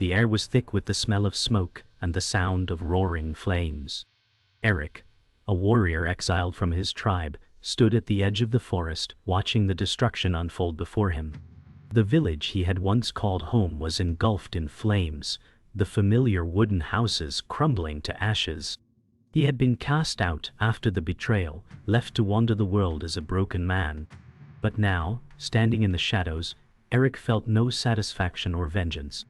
The air was thick with the smell of smoke and the sound of roaring flames. Erik, a warrior exiled from his tribe, stood at the edge of the forest, watching the destruction unfold before him. The village he had once called home was engulfed in flames, the familiar wooden houses crumbling to ashes. He had been cast out after the betrayal, left to wander the world as a broken man. But now, standing in the shadows, Erik felt no satisfaction or vengeance.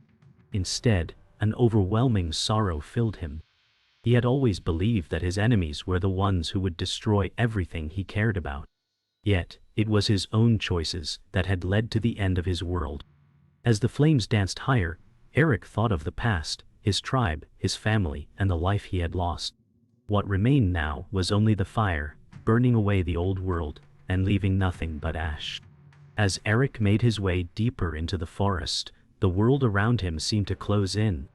Instead, an overwhelming sorrow filled him. He had always believed that his enemies were the ones who would destroy everything he cared about. Yet, it was his own choices that had led to the end of his world. As the flames danced higher, Erik thought of the past, his tribe, his family, and the life he had lost. What remained now was only the fire, burning away the old world, and leaving nothing but ash. As Erik made his way deeper into the forest, the world around him seemed to close in.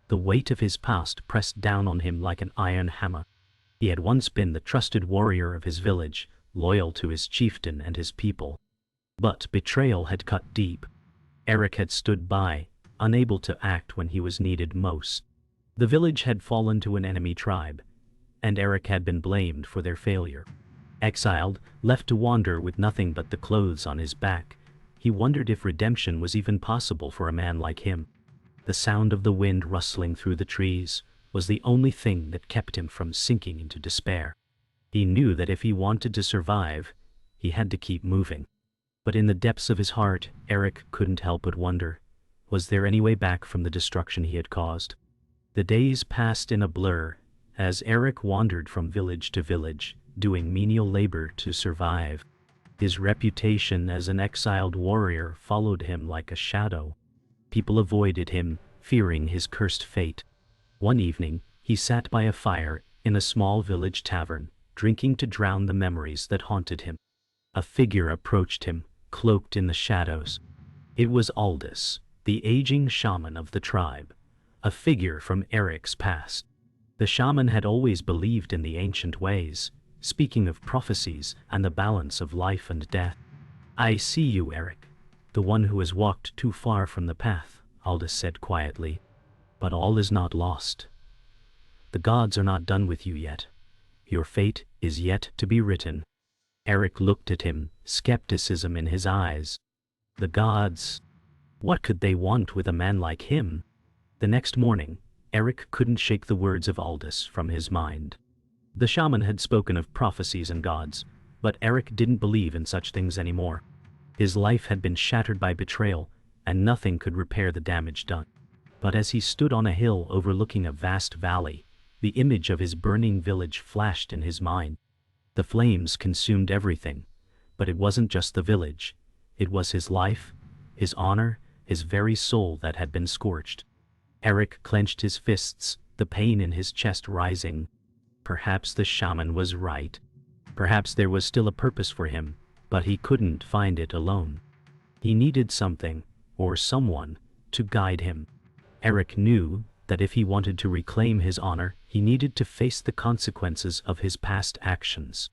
The weight of his past pressed down on him like an iron hammer. He had once been the trusted warrior of his village, loyal to his chieftain and his people. But betrayal had cut deep. Erik had stood by, unable to act when he was needed most. The village had fallen to an enemy tribe, and Erik had been blamed for their failure. Exiled, left to wander with nothing but the clothes on his back, he wondered if redemption was even possible for a man like him. The sound of the wind rustling through the trees was the only thing that kept him from sinking into despair. He knew that if he wanted to survive, he had to keep moving. But in the depths of his heart, Erik couldn't help but wonder, was there any way back from the destruction he had caused? The days passed in a blur, as Erik wandered from village to village, doing menial labor to survive. His reputation as an exiled warrior followed him like a shadow. People avoided him, fearing his cursed fate. One evening, he sat by a fire in a small village tavern, drinking to drown the memories that haunted him. A figure approached him, cloaked in the shadows. It was Aldous, the aging shaman of the tribe, a figure from Erik's past. The shaman had always believed in the ancient ways, speaking of prophecies and the balance of life and death. "I see you, Erik, the one who has walked too far from the path," Aldous said quietly. "But all is not lost. The gods are not done with you yet. Your fate is yet to be written." Erik looked at him, skepticism in his eyes. The gods? What could they want with a man like him? The next morning, Erik couldn't shake the words of Aldous from his mind. The shaman had spoken of prophecies and gods, but Erik didn't believe in such things anymore. His life had been shattered by betrayal, and nothing could repair the damage done. But as he stood on a hill overlooking a vast valley, the image of his burning village flashed in his mind. The flames consumed everything, but it wasn't just the village. It was his life, his honor, his very soul that had been scorched. Erik clenched his fists, the pain in his chest rising. Perhaps the shaman was right. Perhaps there was still a purpose for him, but he couldn't find it alone. He needed something, or someone, to guide him. Erik knew that if he wanted to reclaim his honor, he needed to face the consequences of his past actions.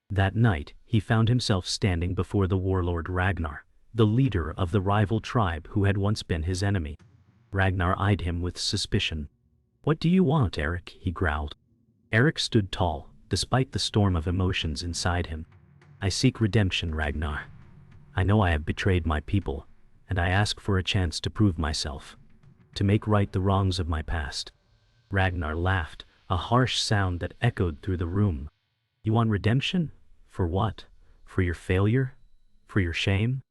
That night, he found himself standing before the warlord Ragnar, the leader of the rival tribe who had once been his enemy. Ragnar eyed him with suspicion. "What do you want, Erik?" he growled. Erik stood tall, despite the storm of emotions inside him. "I seek redemption, Ragnar. I know I have betrayed my people, and I ask for a chance to prove myself, to make right the wrongs of my past." Ragnar laughed, a harsh sound that echoed through the room. "You want redemption? For what? For your failure? For your shame?"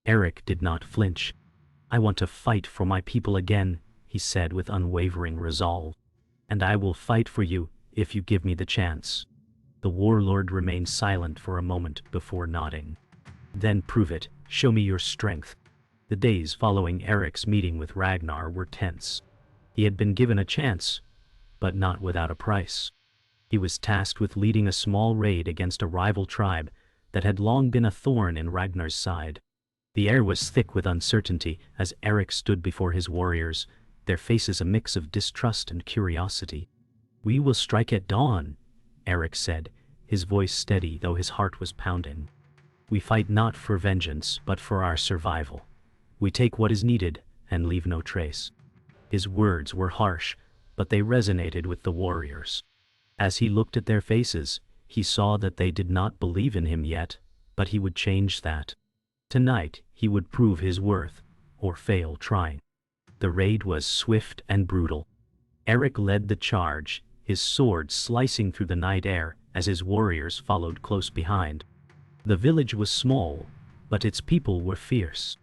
Erik did not flinch. "I want to fight for my people again," he said with unwavering resolve. "And I will fight for you if you give me the chance." The warlord remained silent for a moment before nodding. "Then prove it. Show me your strength." The days following Erik's meeting with Ragnar were tense. He had been given a chance, but not without a price. He was tasked with leading a small raid against a rival tribe that had long been a thorn in Ragnar's side. The air was thick with uncertainty as Erik stood before his warriors, their faces a mix of distrust and curiosity. "We will strike at dawn," Erik said, his voice steady though his heart was pounding. "We fight not for vengeance, but for our survival. We take what is needed and leave no trace." His words were harsh, but they resonated with the warriors. As he looked at their faces, he saw that they did not believe in him yet, but he would change that. Tonight, he would prove his worth, or fail trying. The raid was swift and brutal. Erik led the charge, his sword slicing through the night air as his warriors followed close behind. The village was small, but its people were fierce.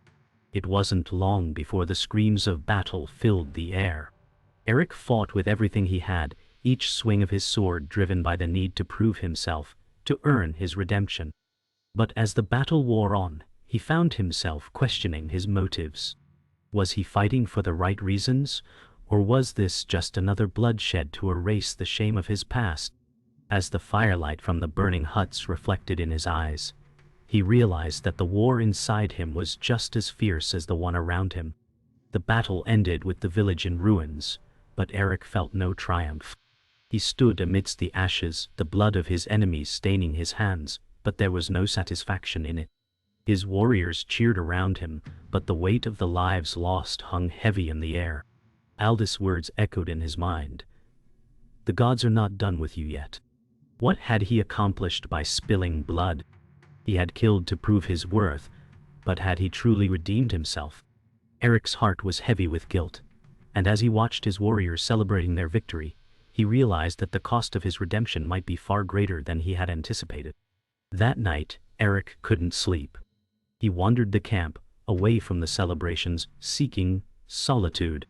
It wasn't long before the screams of battle filled the air. Erik fought with everything he had, each swing of his sword driven by the need to prove himself, to earn his redemption. But as the battle wore on, he found himself questioning his motives. Was he fighting for the right reasons, or was this just another bloodshed to erase the shame of his past? As the firelight from the burning huts reflected in his eyes, he realized that the war inside him was just as fierce as the one around him. The battle ended with the village in ruins, but Erik felt no triumph. He stood amidst the ashes, the blood of his enemies staining his hands, but there was no satisfaction in it. His warriors cheered around him, but the weight of the lives lost hung heavy in the air. Aldous' words echoed in his mind. The gods are not done with you yet. What had he accomplished by spilling blood? He had killed to prove his worth, but had he truly redeemed himself? Erik's heart was heavy with guilt, and as he watched his warriors celebrating their victory, he realized that the cost of his redemption might be far greater than he had anticipated. That night, Erik couldn't sleep. He wandered the camp, away from the celebrations, seeking solitude.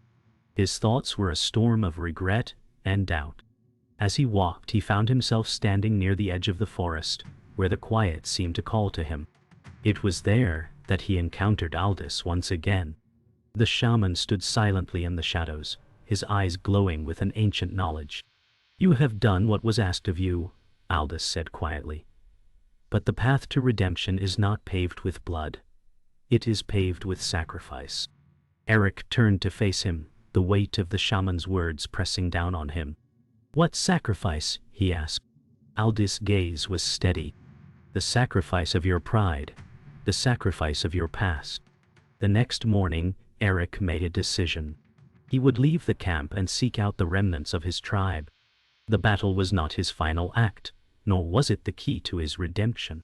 His thoughts were a storm of regret and doubt. As he walked, he found himself standing near the edge of the forest, where the quiet seemed to call to him. It was there that he encountered Aldous once again. The shaman stood silently in the shadows, his eyes glowing with an ancient knowledge. "You have done what was asked of you," Aldous said quietly. "But the path to redemption is not paved with blood. It is paved with sacrifice." Erik turned to face him, the weight of the shaman's words pressing down on him. "What sacrifice?" he asked. Aldous' gaze was steady. "The sacrifice of your pride, the sacrifice of your past." The next morning, Erik made a decision. He would leave the camp and seek out the remnants of his tribe. The battle was not his final act, nor was it the key to his redemption.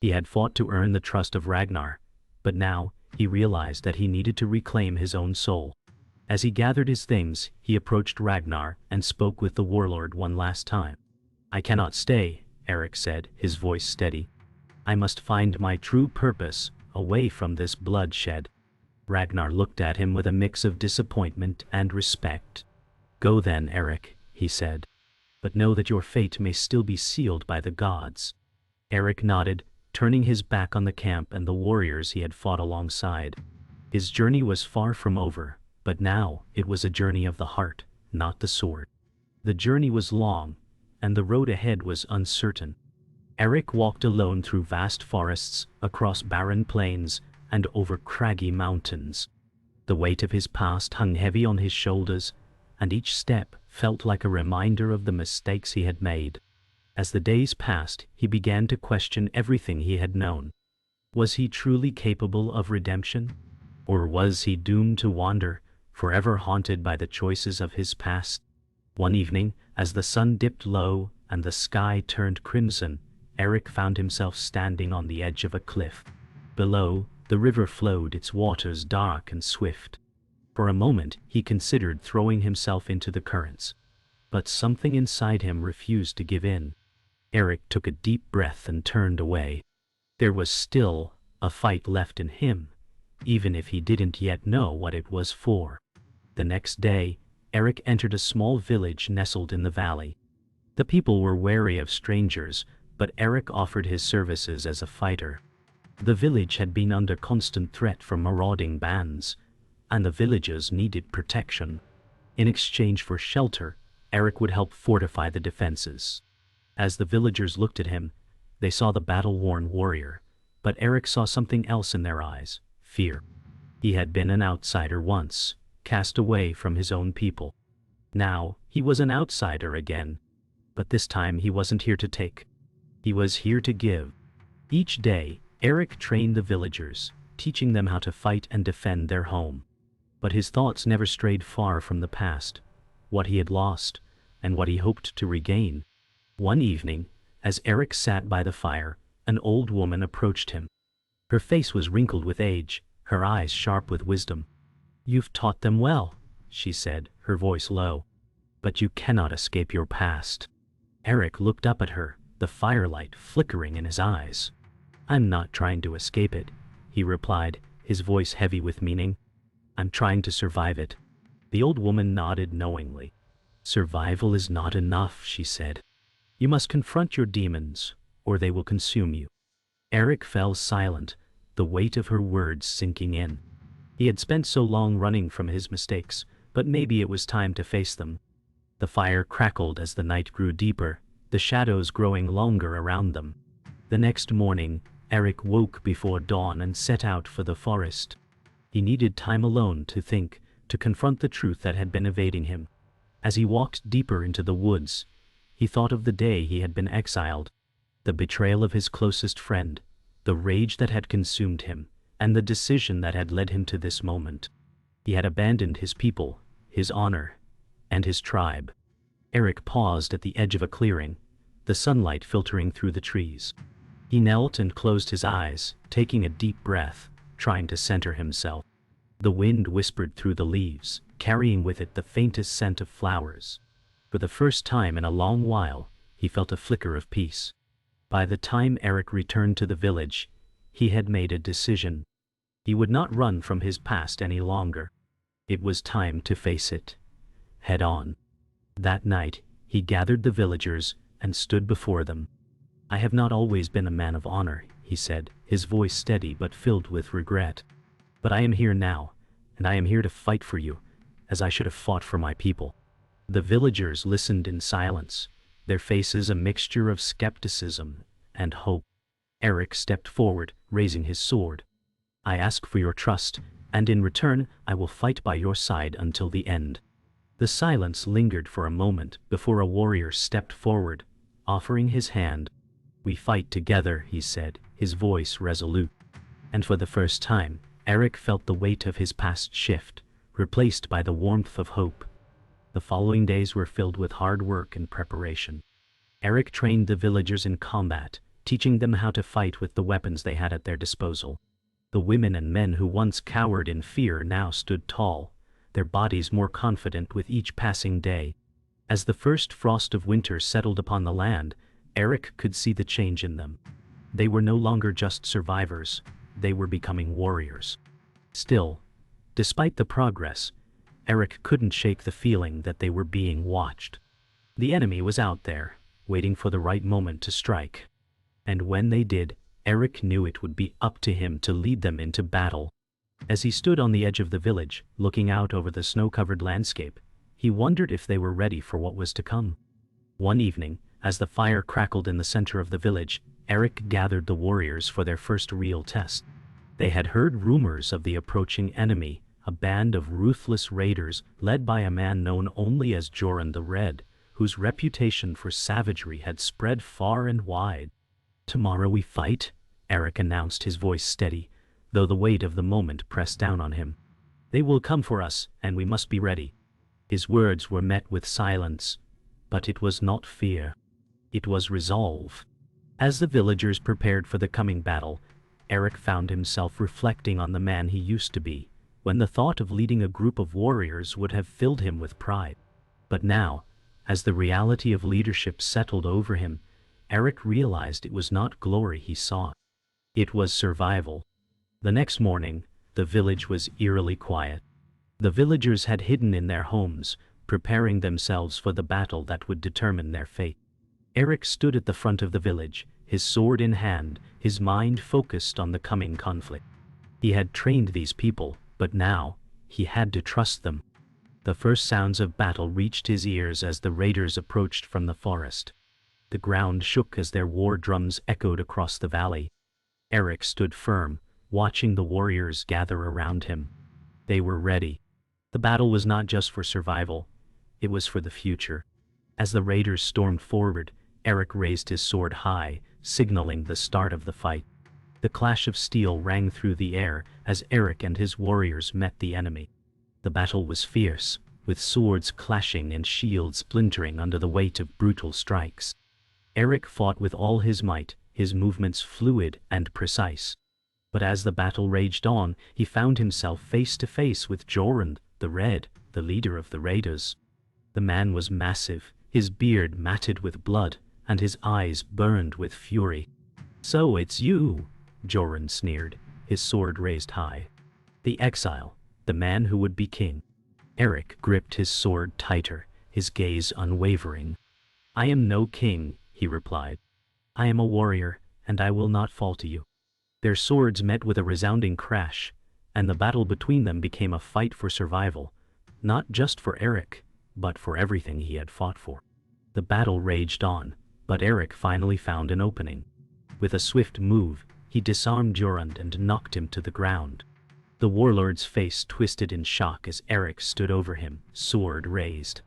He had fought to earn the trust of Ragnar, but now he realized that he needed to reclaim his own soul. As he gathered his things, he approached Ragnar and spoke with the warlord one last time. "I cannot stay," Erik said, his voice steady. "I must find my true purpose, away from this bloodshed." Ragnar looked at him with a mix of disappointment and respect. "Go then, Erik," he said. "But know that your fate may still be sealed by the gods." Erik nodded, turning his back on the camp and the warriors he had fought alongside. His journey was far from over, but now it was a journey of the heart, not the sword. The journey was long, and the road ahead was uncertain. Erik walked alone through vast forests, across barren plains, and over craggy mountains. The weight of his past hung heavy on his shoulders, and each step felt like a reminder of the mistakes he had made. As the days passed, he began to question everything he had known. Was he truly capable of redemption? Or was he doomed to wander, forever haunted by the choices of his past? One evening, as the sun dipped low and the sky turned crimson, Erik found himself standing on the edge of a cliff. Below, the river flowed, its waters dark and swift. For a moment, he considered throwing himself into the currents. But something inside him refused to give in. Erik took a deep breath and turned away. There was still a fight left in him, even if he didn't yet know what it was for. The next day, Erik entered a small village nestled in the valley. The people were wary of strangers, but Erik offered his services as a fighter. The village had been under constant threat from marauding bands, and the villagers needed protection. In exchange for shelter, Erik would help fortify the defenses. As the villagers looked at him, they saw the battle-worn warrior, but Erik saw something else in their eyes: fear. He had been an outsider once, cast away from his own people. Now, he was an outsider again, but this time he wasn't here to take. He was here to give. Each day, Erik trained the villagers, teaching them how to fight and defend their home. But his thoughts never strayed far from the past, what he had lost, and what he hoped to regain. One evening, as Erik sat by the fire, an old woman approached him. Her face was wrinkled with age, her eyes sharp with wisdom. "You've taught them well," she said, her voice low. "But you cannot escape your past." Erik looked up at her, the firelight flickering in his eyes. "I'm not trying to escape it," he replied, his voice heavy with meaning. "I'm trying to survive it." The old woman nodded knowingly. "Survival is not enough," she said. "You must confront your demons, or they will consume you." Erik fell silent, the weight of her words sinking in. He had spent so long running from his mistakes, but maybe it was time to face them. The fire crackled as the night grew deeper, the shadows growing longer around them. The next morning, Erik woke before dawn and set out for the forest. He needed time alone to think, to confront the truth that had been evading him. As he walked deeper into the woods, he thought of the day he had been exiled, the betrayal of his closest friend, the rage that had consumed him, and the decision that had led him to this moment. He had abandoned his people, his honor, and his tribe. Erik paused at the edge of a clearing, the sunlight filtering through the trees. He knelt and closed his eyes, taking a deep breath, trying to center himself. The wind whispered through the leaves, carrying with it the faintest scent of flowers. For the first time in a long while, he felt a flicker of peace. By the time Erik returned to the village, he had made a decision. He would not run from his past any longer. It was time to face it, head on. That night, he gathered the villagers and stood before them. "I have not always been a man of honor," he said, his voice steady but filled with regret. "But I am here now, and I am here to fight for you, as I should have fought for my people." The villagers listened in silence, their faces a mixture of skepticism and hope. Erik stepped forward, raising his sword. "I ask for your trust, and in return I will fight by your side until the end." The silence lingered for a moment before a warrior stepped forward, offering his hand. "We fight together," he said, his voice resolute. And for the first time, Erik felt the weight of his past shift, replaced by the warmth of hope. The following days were filled with hard work and preparation. Erik trained the villagers in combat, teaching them how to fight with the weapons they had at their disposal. The women and men who once cowered in fear now stood tall, their bodies more confident with each passing day. As the first frost of winter settled upon the land, Erik could see the change in them. They were no longer just survivors, they were becoming warriors. Still, despite the progress, Erik couldn't shake the feeling that they were being watched. The enemy was out there, waiting for the right moment to strike. And when they did, Erik knew it would be up to him to lead them into battle. As he stood on the edge of the village, looking out over the snow-covered landscape, he wondered if they were ready for what was to come. One evening, as the fire crackled in the center of the village, Erik gathered the warriors for their first real test. They had heard rumors of the approaching enemy, a band of ruthless raiders led by a man known only as Joran the Red, whose reputation for savagery had spread far and wide. "Tomorrow we fight," Erik announced, his voice steady, though the weight of the moment pressed down on him. "They will come for us, and we must be ready." His words were met with silence, but it was not fear. It was resolve. As the villagers prepared for the coming battle, Erik found himself reflecting on the man he used to be, when the thought of leading a group of warriors would have filled him with pride. But now, as the reality of leadership settled over him, Erik realized it was not glory he sought. It was survival. The next morning, the village was eerily quiet. The villagers had hidden in their homes, preparing themselves for the battle that would determine their fate. Erik stood at the front of the village, his sword in hand, his mind focused on the coming conflict. He had trained these people, but now, he had to trust them. The first sounds of battle reached his ears as the raiders approached from the forest. The ground shook as their war drums echoed across the valley. Erik stood firm, watching the warriors gather around him. They were ready. The battle was not just for survival, it was for the future. As the raiders stormed forward, Erik raised his sword high, signaling the start of the fight. The clash of steel rang through the air as Erik and his warriors met the enemy. The battle was fierce, with swords clashing and shields splintering under the weight of brutal strikes. Erik fought with all his might, his movements fluid and precise. But as the battle raged on, he found himself face to face with Jorund the Red, the leader of the raiders. The man was massive, his beard matted with blood, and his eyes burned with fury. "So it's you," Jorund sneered, his sword raised high. "The exile, the man who would be king." Erik gripped his sword tighter, his gaze unwavering. "I am no king," he replied. "I am a warrior, and I will not fall to you." Their swords met with a resounding crash, and the battle between them became a fight for survival, not just for Erik, but for everything he had fought for. The battle raged on, but Erik finally found an opening. With a swift move, he disarmed Jorund and knocked him to the ground. The warlord's face twisted in shock as Erik stood over him, sword raised.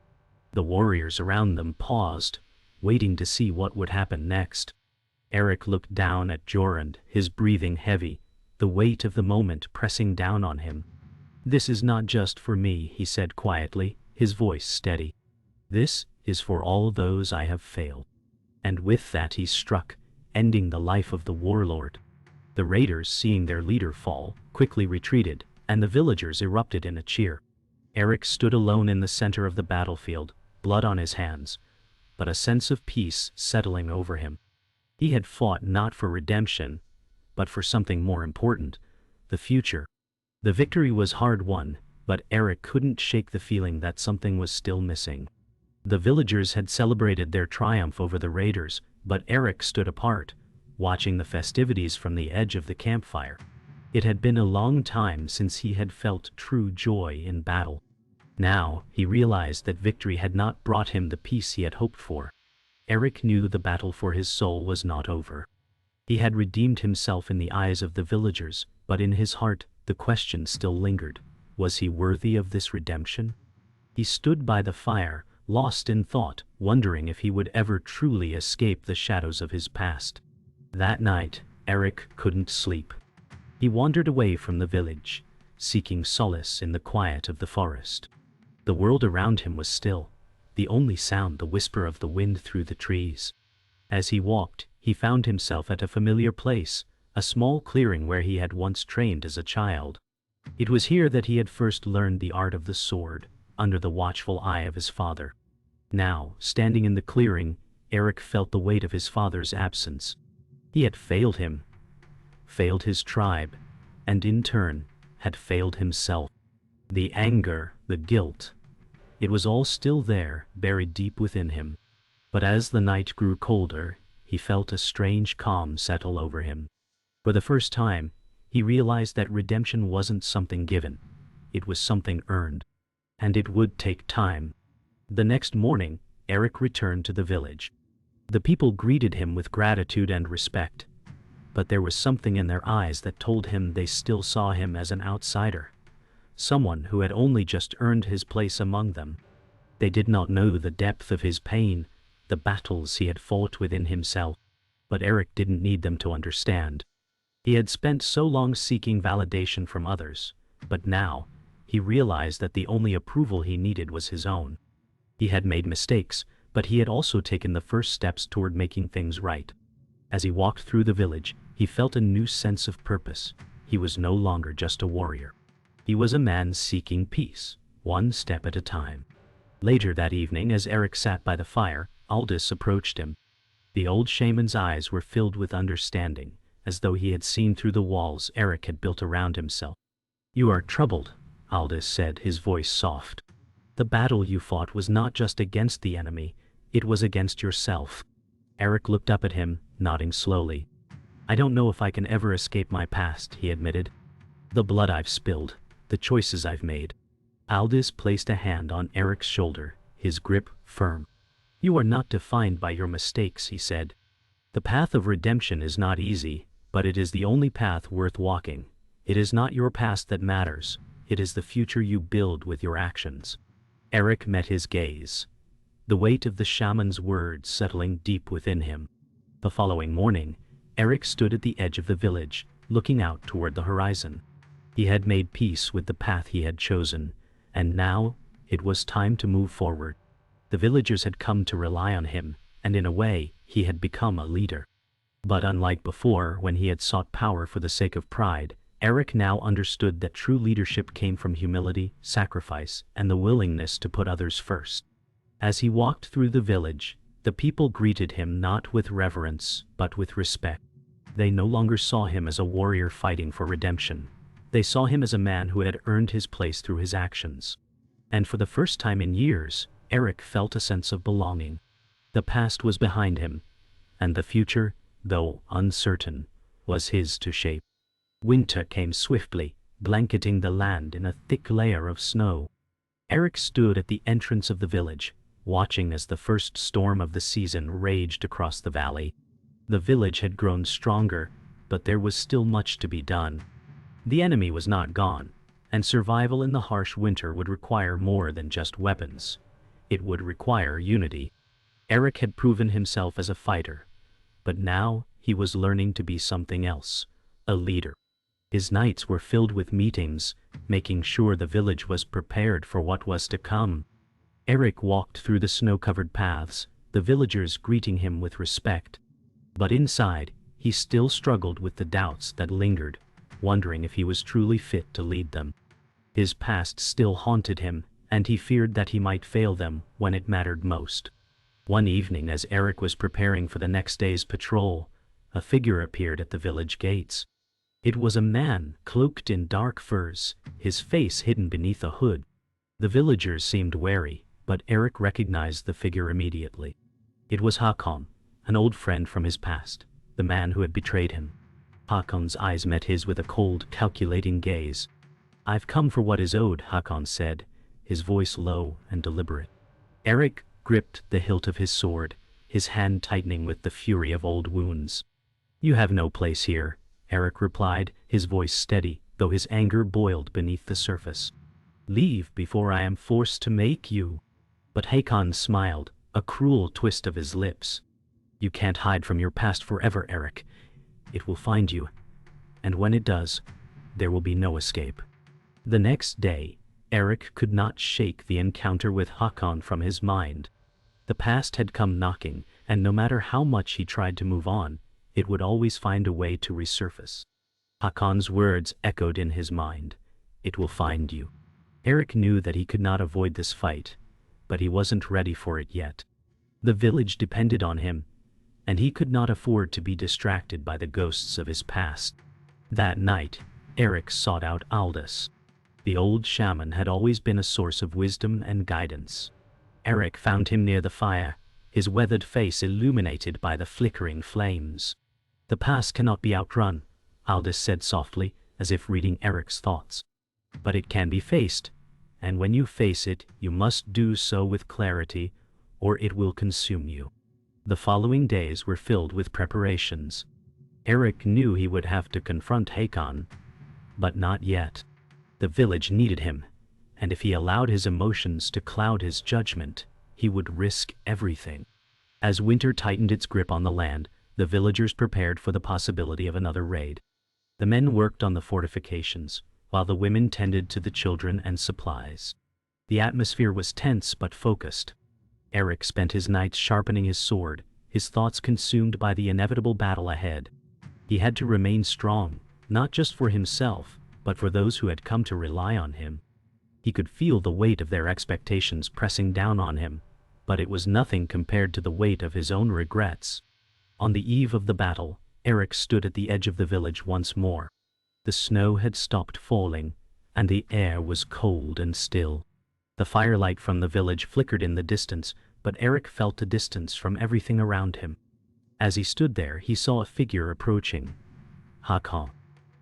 The warriors around them paused, waiting to see what would happen next. Erik looked down at Jorund, his breathing heavy, the weight of the moment pressing down on him. "This is not just for me," he said quietly, his voice steady. "This is for all those I have failed." And with that he struck, ending the life of the warlord. The raiders, seeing their leader fall, quickly retreated, and the villagers erupted in a cheer. Erik stood alone in the center of the battlefield, blood on his hands, but a sense of peace settling over him. He had fought not for redemption, but for something more important, the future. The victory was hard won, but Erik couldn't shake the feeling that something was still missing. The villagers had celebrated their triumph over the raiders, but Erik stood apart, watching the festivities from the edge of the campfire. It had been a long time since he had felt true joy in battle. Now, he realized that victory had not brought him the peace he had hoped for. Erik knew the battle for his soul was not over. He had redeemed himself in the eyes of the villagers, but in his heart, the question still lingered. Was he worthy of this redemption? He stood by the fire, lost in thought, wondering if he would ever truly escape the shadows of his past. That night, Erik couldn't sleep. He wandered away from the village, seeking solace in the quiet of the forest. The world around him was still, the only sound the whisper of the wind through the trees. As he walked, he found himself at a familiar place, a small clearing where he had once trained as a child. It was here that he had first learned the art of the sword, under the watchful eye of his father. Now, standing in the clearing, Erik felt the weight of his father's absence. He had failed him, failed his tribe, and in turn, had failed himself. The anger, the guilt, it was all still there, buried deep within him. But as the night grew colder, he felt a strange calm settle over him. For the first time, he realized that redemption wasn't something given. It was something earned. And it would take time. The next morning, Erik returned to the village. The people greeted him with gratitude and respect. But there was something in their eyes that told him they still saw him as an outsider. Someone who had only just earned his place among them. They did not know the depth of his pain, the battles he had fought within himself. But Erik didn't need them to understand. He had spent so long seeking validation from others, but now, he realized that the only approval he needed was his own. He had made mistakes, but he had also taken the first steps toward making things right. As he walked through the village, he felt a new sense of purpose. He was no longer just a warrior. He was a man seeking peace, one step at a time. Later that evening, as Erik sat by the fire, Aldous approached him. The old shaman's eyes were filled with understanding, as though he had seen through the walls Erik had built around himself. "You are troubled," Aldous said, his voice soft. "The battle you fought was not just against the enemy, it was against yourself." Erik looked up at him, nodding slowly. "I don't know if I can ever escape my past," he admitted. "The blood I've spilled, the choices I've made." Aldous placed a hand on Erik's shoulder, his grip firm. "You are not defined by your mistakes," he said. "The path of redemption is not easy, but it is the only path worth walking. It is not your past that matters, it is the future you build with your actions." Erik met his gaze, the weight of the shaman's words settling deep within him. The following morning, Erik stood at the edge of the village, looking out toward the horizon. He had made peace with the path he had chosen, And now, it was time to move forward. The villagers had come to rely on him, and in a way, he had become a leader. But unlike before, when he had sought power for the sake of pride, Erik now understood that true leadership came from humility, sacrifice, and the willingness to put others first. As he walked through the village, the people greeted him not with reverence, but with respect. They no longer saw him as a warrior fighting for redemption. They saw him as a man who had earned his place through his actions. And for the first time in years, Erik felt a sense of belonging. The past was behind him, and the future, though uncertain, was his to shape. Winter came swiftly, blanketing the land in a thick layer of snow. Erik stood at the entrance of the village, watching as the first storm of the season raged across the valley. The village had grown stronger, but there was still much to be done. The enemy was not gone, and survival in the harsh winter would require more than just weapons. It would require unity. Erik had proven himself as a fighter, but now he was learning to be something else, a leader. His nights were filled with meetings, making sure the village was prepared for what was to come. Erik walked through the snow-covered paths, the villagers greeting him with respect. But inside, he still struggled with the doubts that lingered, wondering if he was truly fit to lead them. His past still haunted him, and he feared that he might fail them when it mattered most. One evening, as Erik was preparing for the next day's patrol, a figure appeared at the village gates. It was a man cloaked in dark furs, his face hidden beneath a hood. The villagers seemed wary, but Erik recognized the figure immediately. It was Hakon, an old friend from his past, the man who had betrayed him. Hakon's eyes met his with a cold, calculating gaze. "I've come for what is owed," Hakon said, his voice low and deliberate. Erik gripped the hilt of his sword, his hand tightening with the fury of old wounds. "You have no place here," Erik replied, his voice steady, though his anger boiled beneath the surface. "Leave before I am forced to make you." But Hakon smiled, a cruel twist of his lips. "You can't hide from your past forever, Erik. It will find you, and when it does, there will be no escape." The next day, Erik could not shake the encounter with Hakon from his mind. The past had come knocking, and no matter how much he tried to move on, it would always find a way to resurface. Hakon's words echoed in his mind. "It will find you." Erik knew that he could not avoid this fight, but he wasn't ready for it yet. The village depended on him, and he could not afford to be distracted by the ghosts of his past. That night, Erik sought out Aldous. The old shaman had always been a source of wisdom and guidance. Erik found him near the fire, his weathered face illuminated by the flickering flames. "The past cannot be outrun," Aldous said softly, as if reading Erik's thoughts. "But it can be faced, and when you face it, you must do so with clarity, or it will consume you." The following days were filled with preparations. Erik knew he would have to confront Hakon, but not yet. The village needed him, and if he allowed his emotions to cloud his judgment, he would risk everything. As winter tightened its grip on the land, the villagers prepared for the possibility of another raid. The men worked on the fortifications, while the women tended to the children and supplies. The atmosphere was tense but focused. Erik spent his nights sharpening his sword, his thoughts consumed by the inevitable battle ahead. He had to remain strong, not just for himself, but for those who had come to rely on him. He could feel the weight of their expectations pressing down on him, but it was nothing compared to the weight of his own regrets. On the eve of the battle, Erik stood at the edge of the village once more. The snow had stopped falling, and the air was cold and still. The firelight from the village flickered in the distance, but Erik felt a distance from everything around him. As he stood there, he saw a figure approaching. Hakon.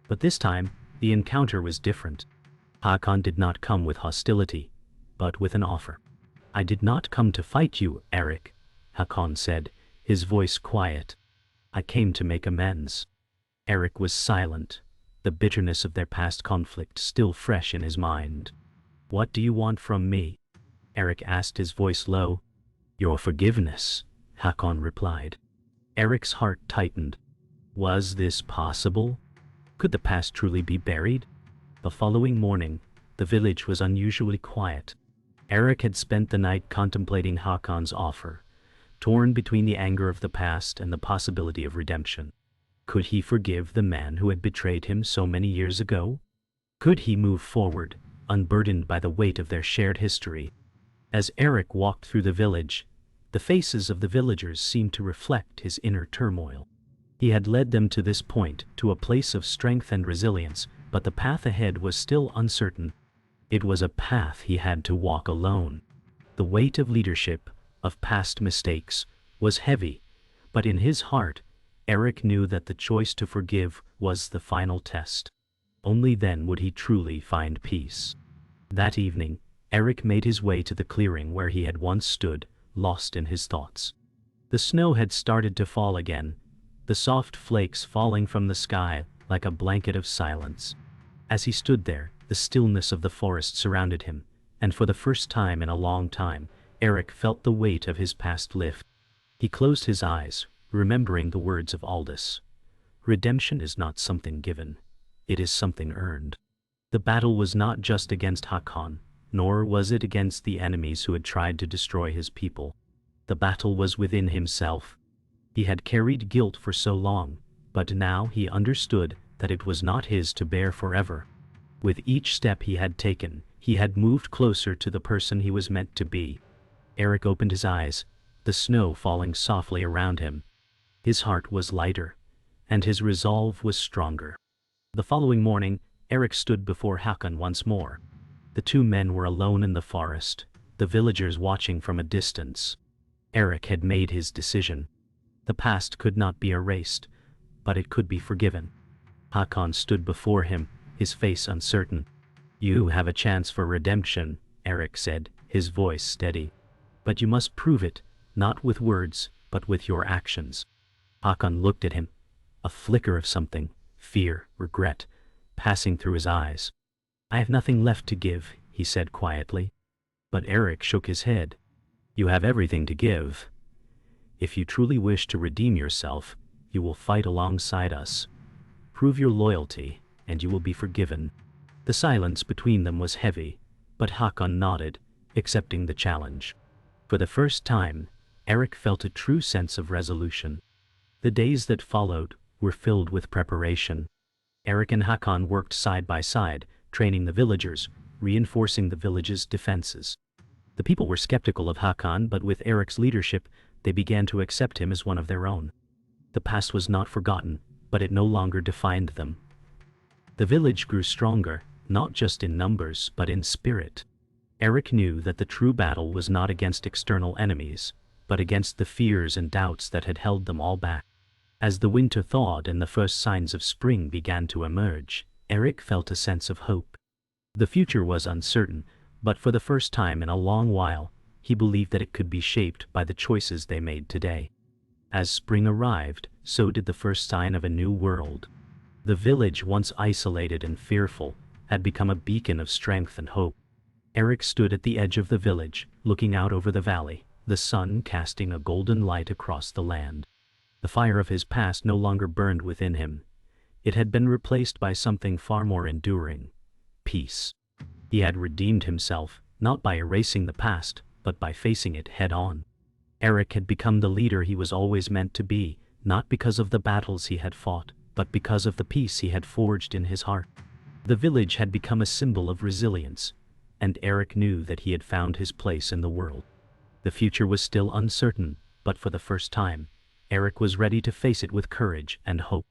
But this time, the encounter was different. Hakon did not come with hostility, but with an offer. "I did not come to fight you, Erik," Hakon said, his voice quiet. "I came to make amends." Erik was silent, the bitterness of their past conflict still fresh in his mind. "What do you want from me?" Erik asked, his voice low. "Your forgiveness," Hakon replied. Erik's heart tightened. Was this possible? Could the past truly be buried? The following morning, The village was unusually quiet. Erik had spent the night contemplating Hakon's offer, torn between the anger of the past and the possibility of redemption. Could he forgive the man who had betrayed him so many years ago? Could he move forward, unburdened by the weight of their shared history? As Erik walked through the village, the faces of the villagers seemed to reflect his inner turmoil. He had led them to this point, to a place of strength and resilience, but the path ahead was still uncertain. It was a path he had to walk alone. The weight of leadership, of past mistakes, was heavy, but in his heart, Erik knew that the choice to forgive was the final test. Only then would he truly find peace. That evening, Erik made his way to the clearing where he had once stood, lost in his thoughts. The snow had started to fall again, the soft flakes falling from the sky like a blanket of silence. As he stood there, the stillness of the forest surrounded him, and for the first time in a long time, Erik felt the weight of his past lift. He closed his eyes, remembering the words of Aldous. Redemption is not something given. It is something earned. The battle was not just against Hakon, nor was it against the enemies who had tried to destroy his people. The battle was within himself. He had carried guilt for so long, but now he understood that it was not his to bear forever. With each step he had taken, he had moved closer to the person he was meant to be. Erik opened his eyes, the snow falling softly around him. His heart was lighter, and his resolve was stronger. The following morning, Erik stood before Hakon once more. The two men were alone in the forest, the villagers watching from a distance. Erik had made his decision. The past could not be erased, but it could be forgiven. Hakon stood before him, his face uncertain. You have a chance for redemption, Erik said, his voice steady. But you must prove it, not with words, but with your actions. Hakon looked at him, a flicker of something, fear, regret, passing through his eyes. I have nothing left to give, he said quietly. But Erik shook his head. You have everything to give. If you truly wish to redeem yourself, you will fight alongside us. Prove your loyalty, and you will be forgiven. The silence between them was heavy, but Hakon nodded, accepting the challenge. For the first time, Erik felt a true sense of resolution. The days that followed were filled with preparation. Erik and Hakon worked side by side, training the villagers, reinforcing the village's defenses. The people were skeptical of Hakon, but with Erik's leadership, they began to accept him as one of their own. The past was not forgotten, but it no longer defined them. The village grew stronger, not just in numbers, but in spirit. Erik knew that the true battle was not against external enemies, but against the fears and doubts that had held them all back. As the winter thawed and the first signs of spring began to emerge, Erik felt a sense of hope. The future was uncertain, but for the first time in a long while, he believed that it could be shaped by the choices they made today. As spring arrived, so did the first sign of a new world. The village, once isolated and fearful, had become a beacon of strength and hope. Erik stood at the edge of the village, looking out over the valley, the sun casting a golden light across the land. The fire of his past no longer burned within him. It had been replaced by something far more enduring: peace. He had redeemed himself, not by erasing the past, but by facing it head-on. Erik had become the leader he was always meant to be, not because of the battles he had fought, but because of the peace he had forged in his heart. The village had become a symbol of resilience, and Erik knew that he had found his place in the world. The future was still uncertain, but for the first time, Erik was ready to face it with courage and hope.